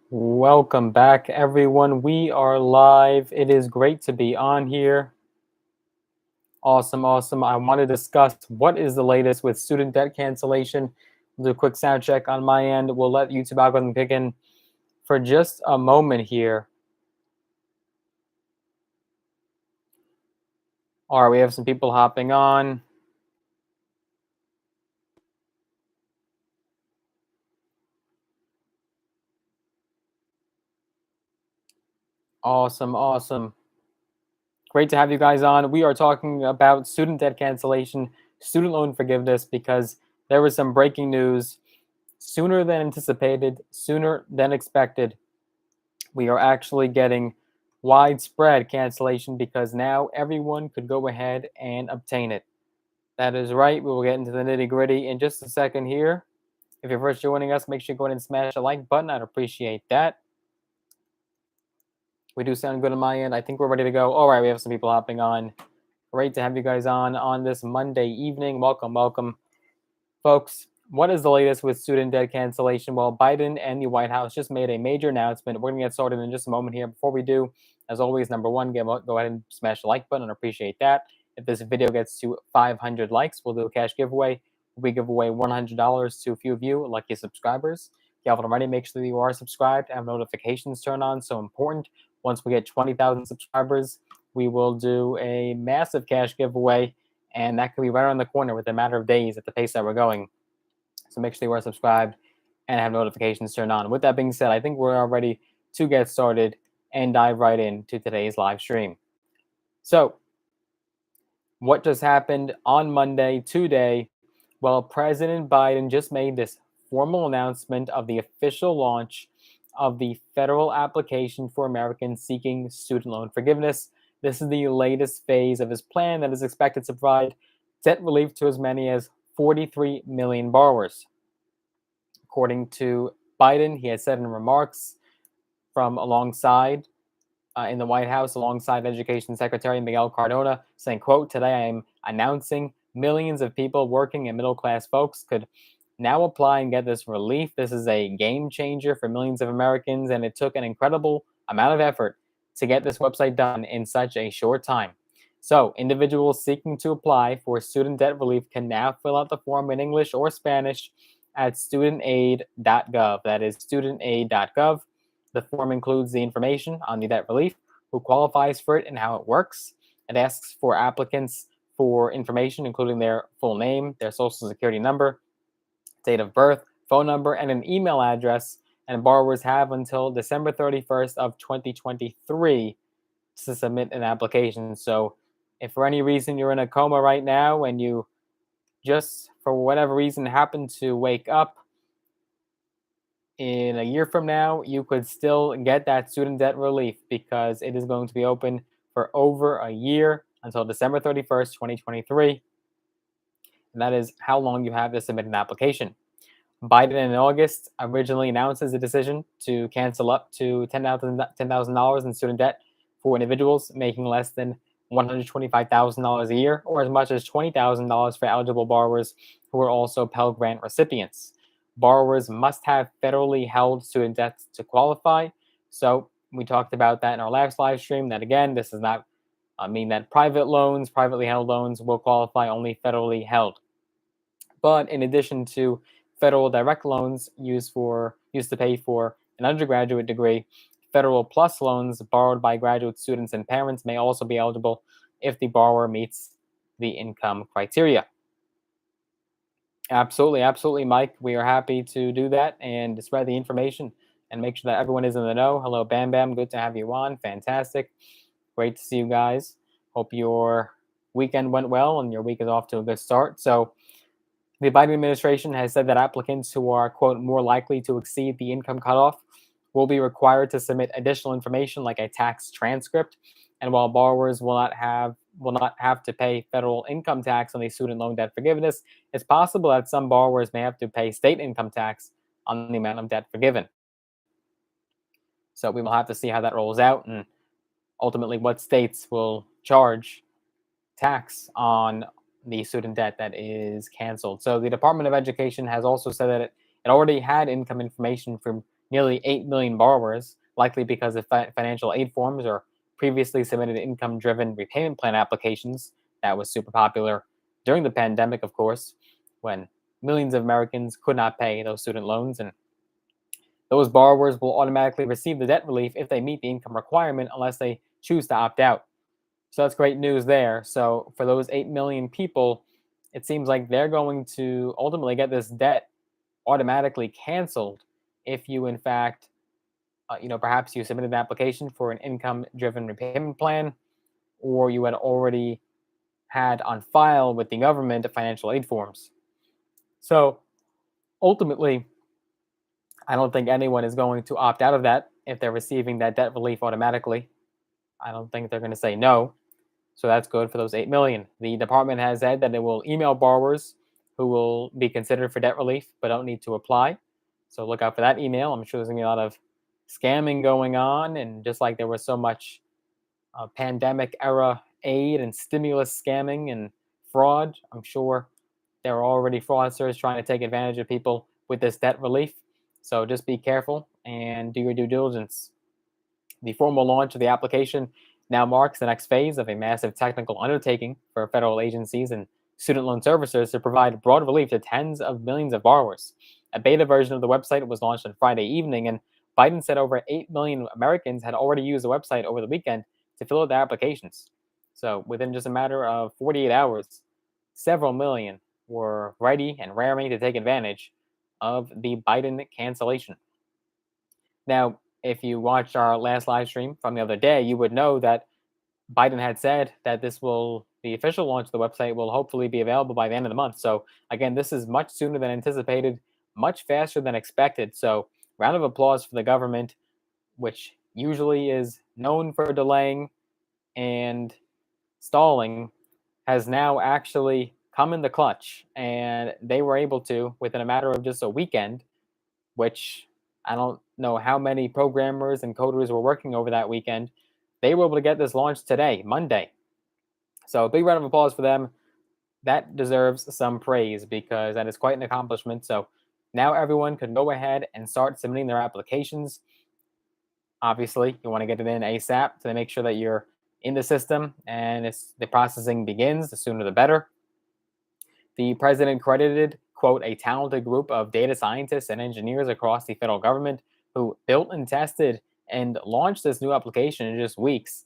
Welcome back, everyone. We are live. It is great to be on here. Awesome, awesome. I want to discuss what is the latest with student debt cancellation. We'll do a quick sound check on my end. We'll let YouTube algorithm kick in for just a moment here. All right, we have some people hopping on. Awesome, awesome. Great to have you guys on. We are talking about student debt cancellation, student loan forgiveness, because there was some breaking news sooner than anticipated, sooner than expected. We are actually getting widespread cancellation because now everyone could go ahead and obtain it. That is right. We will get into the nitty gritty in just a second here. If you're first joining us, make sure you go ahead and smash the like button. I'd appreciate that. We do sound good on my end. I think we're ready to go. All right, we have some people hopping on. Great to have you guys on this Monday evening. Welcome, welcome, folks. What is the latest with student debt cancellation? Well, Biden and the White House just made a major announcement. We're going to get started in just a moment here. Before we do, as always, number one, go ahead and smash the like button. I appreciate that. If this video gets to 500 likes, we'll do a cash giveaway. We give away $100 to a few of you, lucky subscribers. If you haven't already, make sure that you are subscribed and have notifications turned on. So important. Once we get 20,000 subscribers, we will do a massive cash giveaway, and that could be right around the corner within a matter of days at the pace that we're going. So make sure you are subscribed and have notifications turned on. With that being said, I think we're all ready to get started and dive right into today's live stream. So, what just happened on Monday, today? Well, President Biden just made this formal announcement of the official launch of the federal application for Americans seeking student loan forgiveness. This is the latest phase of his plan that is expected to provide debt relief to as many as 43 million borrowers. According to Biden, he has said in remarks from alongside in the White House, alongside Education Secretary Miguel Cardona, saying, quote, "Today I am announcing millions of people, working and middle-class folks, could now apply and get this relief. This is a game changer for millions of Americans, and it took an incredible amount of effort to get this website done in such a short time." So, individuals seeking to apply for student debt relief can now fill out the form in English or Spanish at studentaid.gov. That is studentaid.gov. The form includes the information on the debt relief, who qualifies for it, and how it works. It asks for applicants for information, including their full name, their social security number, date of birth, phone number, and an email address. And borrowers have until December 31st of 2023 to submit an application. So if for any reason you're in a coma right now and you just for whatever reason happen to wake up in a year from now, you could still get that student debt relief because it is going to be open for over a year until December 31st, 2023. And that is how long you have to submit an application. Biden in August originally announced his decision to cancel up to $10,000 in student debt for individuals making less than $125,000 a year, or as much as $20,000 for eligible borrowers who are also Pell Grant recipients. Borrowers must have federally held student debts to qualify. So we talked about that in our last live stream. That again, this does not mean that privately held loans will qualify, only federally held. But in addition to federal direct loans used to pay for an undergraduate degree, federal plus loans borrowed by graduate students and parents may also be eligible if the borrower meets the income criteria. Absolutely, absolutely, Mike. We are happy to do that and spread the information and make sure that everyone is in the know. Hello, Bam Bam. Good to have you on. Fantastic. Great to see you guys. Hope your weekend went well and your week is off to a good start. So, the Biden administration has said that applicants who are, quote, more likely to exceed the income cutoff will be required to submit additional information like a tax transcript. And while borrowers will not have to pay federal income tax on the student loan debt forgiveness, it's possible that some borrowers may have to pay state income tax on the amount of debt forgiven. So we will have to see how that rolls out and ultimately what states will charge tax on the student debt that is canceled. So the Department of Education has also said that it already had income information from nearly 8 million borrowers, likely because of financial aid forms or previously submitted income driven repayment plan applications. That was super popular during the pandemic, of course, when millions of Americans could not pay those student loans. And those borrowers will automatically receive the debt relief if they meet the income requirement unless they choose to opt out. So that's great news there. So for those 8 million people, it seems like they're going to ultimately get this debt automatically canceled if you, in fact, perhaps you submitted an application for an income-driven repayment plan, or you had already had on file with the government financial aid forms. So ultimately, I don't think anyone is going to opt out of that if they're receiving that debt relief automatically. I don't think they're going to say no. So that's good for those 8 million. The department has said that it will email borrowers who will be considered for debt relief but don't need to apply. So look out for that email. I'm sure there's going to be a lot of scamming going on. And just like there was so much pandemic era aid and stimulus scamming and fraud, I'm sure there are already fraudsters trying to take advantage of people with this debt relief. So just be careful and do your due diligence. The formal launch of the application now marks the next phase of a massive technical undertaking for federal agencies and student loan servicers to provide broad relief to tens of millions of borrowers. A beta version of the website was launched on Friday evening, and Biden said over 8 million Americans had already used the website over the weekend to fill out their applications. So within just a matter of 48 hours, several million were ready and raring to take advantage of the Biden cancellation. Now, if you watched our last live stream from the other day, you would know that Biden had said that the official launch of the website will hopefully be available by the end of the month. So, again, this is much sooner than anticipated, much faster than expected. So, round of applause for the government, which usually is known for delaying and stalling, has now actually come in the clutch. And they were able to, within a matter of just a weekend, which I don't know how many programmers and coders were working over that weekend. They were able to get this launched today, Monday. So a big round of applause for them. That deserves some praise because that is quite an accomplishment. So now everyone can go ahead and start submitting their applications. Obviously, you want to get it in ASAP to make sure that you're in the system and the processing begins. The sooner the better. The president credited, quote, a talented group of data scientists and engineers across the federal government who built and tested and launched this new application in just weeks.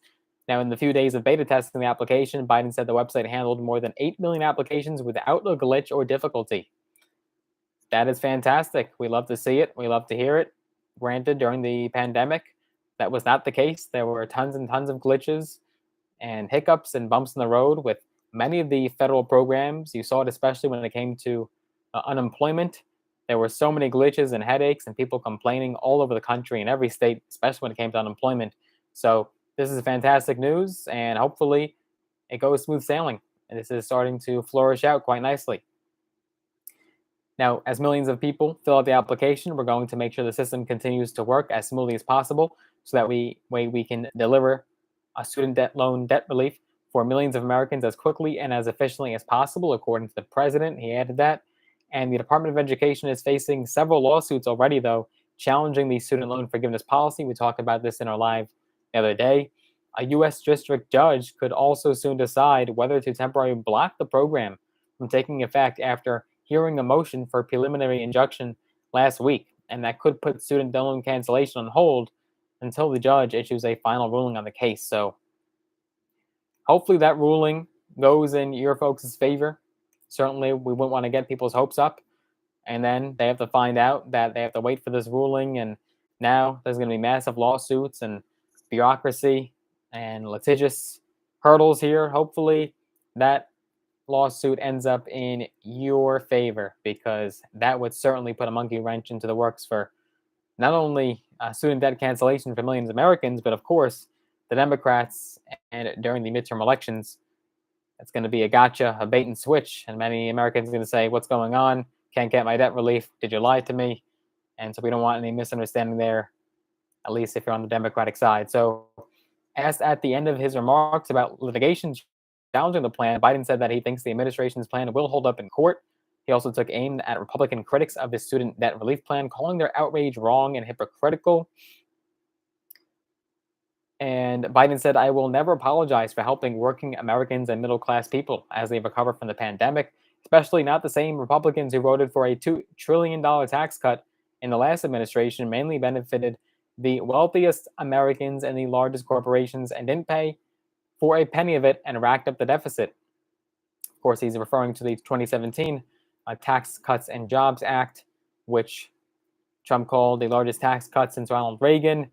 Now, in the few days of beta testing the application, Biden said the website handled more than 8 million applications without a glitch or difficulty. That is fantastic. We love to see it. We love to hear it. Granted, during the pandemic, that was not the case. There were tons and tons of glitches and hiccups and bumps in the road with many of the federal programs. You saw it especially when it came to unemployment. There were so many glitches and headaches and people complaining all over the country in every state, especially when it came to unemployment. So this is fantastic news, and hopefully it goes smooth sailing. And this is starting to flourish out quite nicely. Now, as millions of people fill out the application, we're going to make sure the system continues to work as smoothly as possible so that we can deliver a student debt loan debt relief for millions of Americans as quickly and as efficiently as possible, according to the president. He added that. And the Department of Education is facing several lawsuits already, though, challenging the student loan forgiveness policy. We talked about this in our live the other day. A U.S. district judge could also soon decide whether to temporarily block the program from taking effect after hearing a motion for preliminary injunction last week. And that could put student loan cancellation on hold until the judge issues a final ruling on the case. So hopefully that ruling goes in your folks' favor. Certainly, we wouldn't want to get people's hopes up. And then they have to find out that they have to wait for this ruling. And now there's going to be massive lawsuits and bureaucracy and litigious hurdles here. Hopefully that lawsuit ends up in your favor, because that would certainly put a monkey wrench into the works for not only student debt cancellation for millions of Americans, but of course the Democrats. And during the midterm elections, it's going to be a gotcha, a bait and switch, and many Americans are going to say, "What's going on? Can't get my debt relief. Did you lie to me?" And so we don't want any misunderstanding there, at least if you're on the Democratic side. So, asked at the end of his remarks about litigation challenging the plan, Biden said that he thinks the administration's plan will hold up in court. He also took aim at Republican critics of his student debt relief plan, calling their outrage wrong and hypocritical. And Biden said, I will never apologize for helping working Americans and middle class people as they recover from the pandemic, especially not the same Republicans who voted for a $2 trillion tax cut in the last administration, mainly benefited the wealthiest Americans and the largest corporations and didn't pay for a penny of it and racked up the deficit. Of course, he's referring to the 2017 Tax Cuts and Jobs Act, which Trump called the largest tax cut since Ronald Reagan.